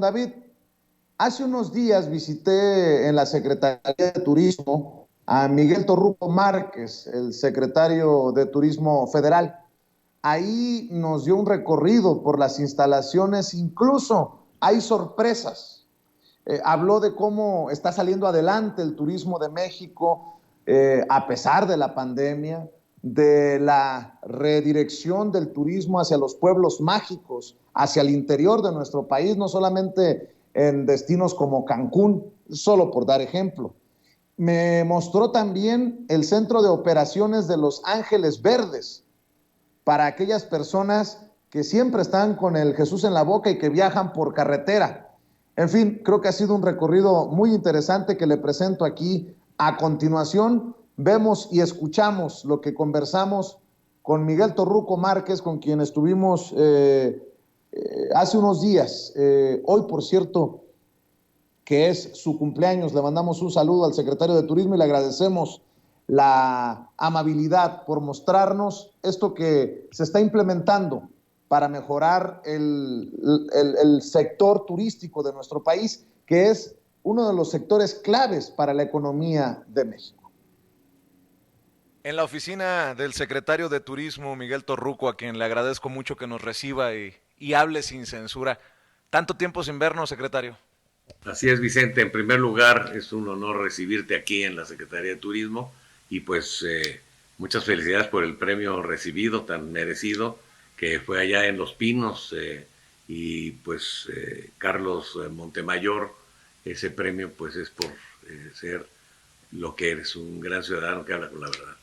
David, hace unos días visité en la Secretaría de Turismo a Miguel Torruco Márquez, el secretario de Turismo Federal. Ahí nos dio un recorrido por las instalaciones, incluso hay sorpresas. Habló de cómo está saliendo adelante el turismo de México a pesar de la pandemia, de la redirección del turismo hacia los pueblos mágicos, hacia el interior de nuestro país, no solamente en destinos como Cancún, solo por dar ejemplo. Me mostró también el centro de operaciones de Los Ángeles Verdes para aquellas personas que siempre están con el Jesús en la boca y que viajan por carretera. En fin, creo que ha sido un recorrido muy interesante que le presento aquí. A continuación, vemos y escuchamos lo que conversamos con Miguel Torruco Márquez, con quien estuvimos hace unos días. Hoy, por cierto, que es su cumpleaños, le mandamos un saludo al secretario de Turismo y le agradecemos la amabilidad por mostrarnos esto que se está implementando para mejorar el sector turístico de nuestro país, que es uno de los sectores claves para la economía de México. En la oficina del secretario de Turismo, Miguel Torruco, a quien le agradezco mucho que nos reciba y hable sin censura. Tanto tiempo sin vernos, secretario. Así es, Vicente. En primer lugar, es un honor recibirte aquí en la Secretaría de Turismo y pues muchas felicidades por el premio recibido, tan merecido, que fue allá en Los Pinos y pues Carlos Montemayor, ese premio pues es por ser lo que eres, un gran ciudadano que habla con la verdad.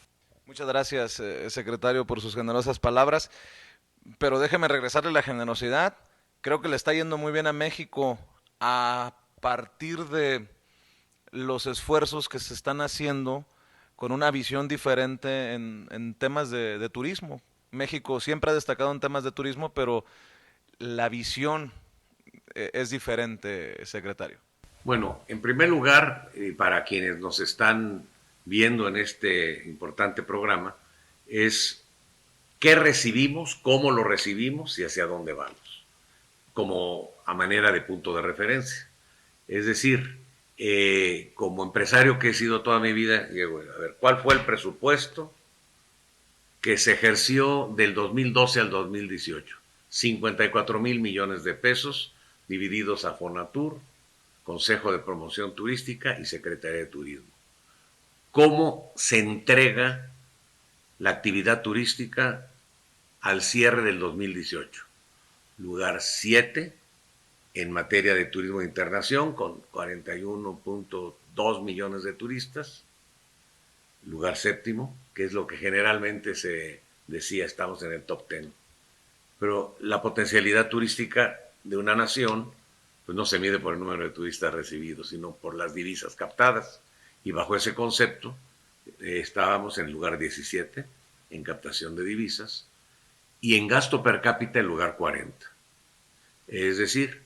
Muchas gracias, secretario, por sus generosas palabras. Pero déjeme regresarle la generosidad. Creo que le está yendo muy bien a México a partir de los esfuerzos que se están haciendo con una visión diferente en temas de turismo. México siempre ha destacado en temas de turismo, pero la visión es diferente, secretario. Bueno, en primer lugar, para quienes nos están viendo en este importante programa, es qué recibimos, cómo lo recibimos y hacia dónde vamos, como a manera de punto de referencia. Es decir, como empresario que he sido toda mi vida, digo, a ver, ¿cuál fue el presupuesto que se ejerció del 2012 al 2018? 54,000 millones de pesos divididos a Fonatur, Consejo de Promoción Turística y Secretaría de Turismo. ¿Cómo se entrega la actividad turística al cierre del 2018? Lugar 7 en materia de turismo de internación, con 41,2 millones de turistas. Lugar séptimo, que es lo que generalmente se decía, estamos en el top 10. Pero la potencialidad turística de una nación pues no se mide por el número de turistas recibidos, sino por las divisas captadas. Y bajo ese concepto estábamos en el lugar 17 en captación de divisas y en gasto per cápita en lugar 40. Es decir,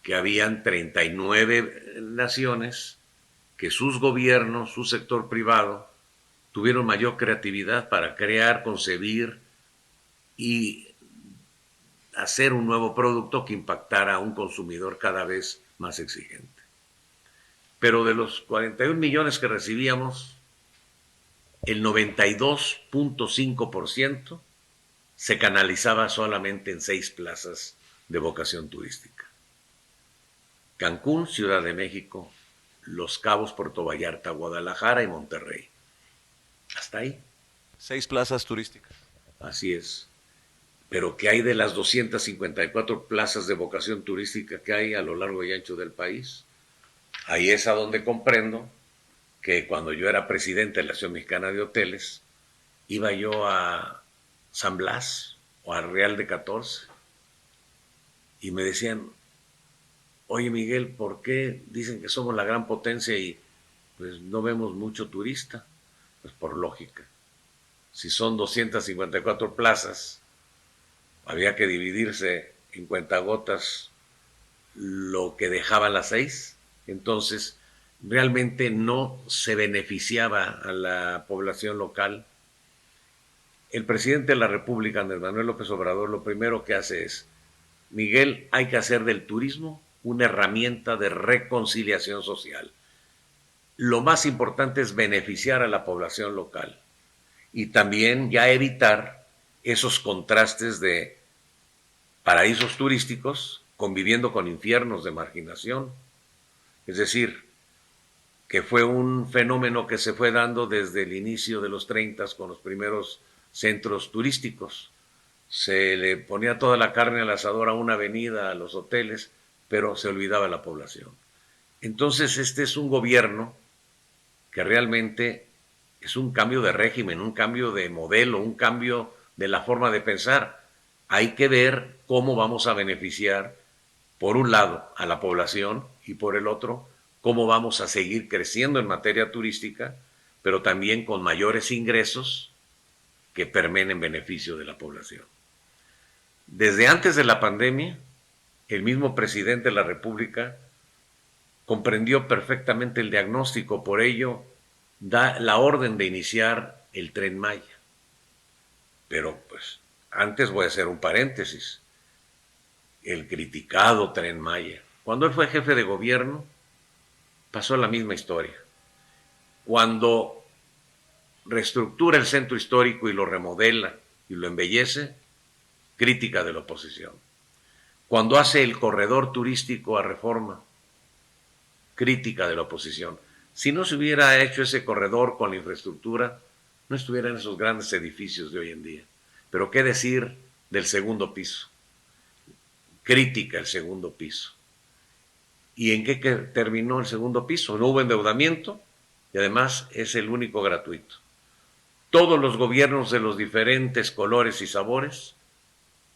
que habían 39 naciones que sus gobiernos, su sector privado, tuvieron mayor creatividad para crear, concebir y hacer un nuevo producto que impactara a un consumidor cada vez más exigente. Pero de los 41 millones que recibíamos, el 92,5% se canalizaba solamente en 6 plazas de vocación turística. Cancún, Ciudad de México, Los Cabos, Puerto Vallarta, Guadalajara y Monterrey. Hasta ahí. 6 plazas turísticas. Así es. Pero ¿qué hay de las 254 plazas de vocación turística que hay a lo largo y ancho del país? Ahí es a donde comprendo que cuando yo era presidente de la Asociación Mexicana de Hoteles, iba yo a San Blas o a Real de 14 y me decían, oye Miguel, ¿por qué dicen que somos la gran potencia y pues no vemos mucho turista? Pues por lógica. Si son 254 plazas, había que dividirse en cuentagotas lo que dejaban las 6. Entonces, realmente no se beneficiaba a la población local. El presidente de la República, Andrés Manuel López Obrador, lo primero que hace es, Miguel, hay que hacer del turismo una herramienta de reconciliación social. Lo más importante es beneficiar a la población local y también ya evitar esos contrastes de paraísos turísticos conviviendo con infiernos de marginación. Es decir, que fue un fenómeno que se fue dando desde el inicio de los 30 con los primeros centros turísticos. Se le ponía toda la carne al asador a una avenida, a los hoteles, pero se olvidaba la población. Entonces este es un gobierno que realmente es un cambio de régimen, un cambio de modelo, un cambio de la forma de pensar. Hay que ver cómo vamos a beneficiar, por un lado, a la población y por el otro, cómo vamos a seguir creciendo en materia turística, pero también con mayores ingresos que permeen en beneficio de la población. Desde antes de la pandemia, el mismo presidente de la República comprendió perfectamente el diagnóstico, por ello da la orden de iniciar el Tren Maya. Pero pues antes voy a hacer un paréntesis. El criticado Tren Maya. Cuando él fue jefe de gobierno, pasó la misma historia. Cuando reestructura el centro histórico y lo remodela y lo embellece, crítica de la oposición. Cuando hace el corredor turístico a Reforma, crítica de la oposición. Si no se hubiera hecho ese corredor con la infraestructura, no estuvieran esos grandes edificios de hoy en día. Pero qué decir del segundo piso. Crítica el segundo piso. ¿Y en qué terminó el segundo piso? No hubo endeudamiento y además es el único gratuito. Todos los gobiernos de los diferentes colores y sabores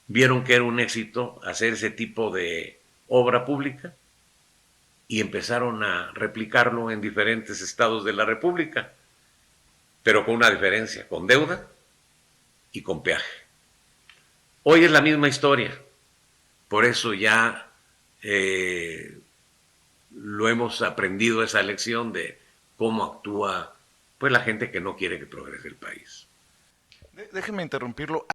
vieron que era un éxito hacer ese tipo de obra pública y empezaron a replicarlo en diferentes estados de la República, pero con una diferencia, con deuda y con peaje. Hoy es la misma historia, por eso ya lo hemos aprendido esa lección de cómo actúa pues la gente que no quiere que progrese el país. Déjeme interrumpirlo.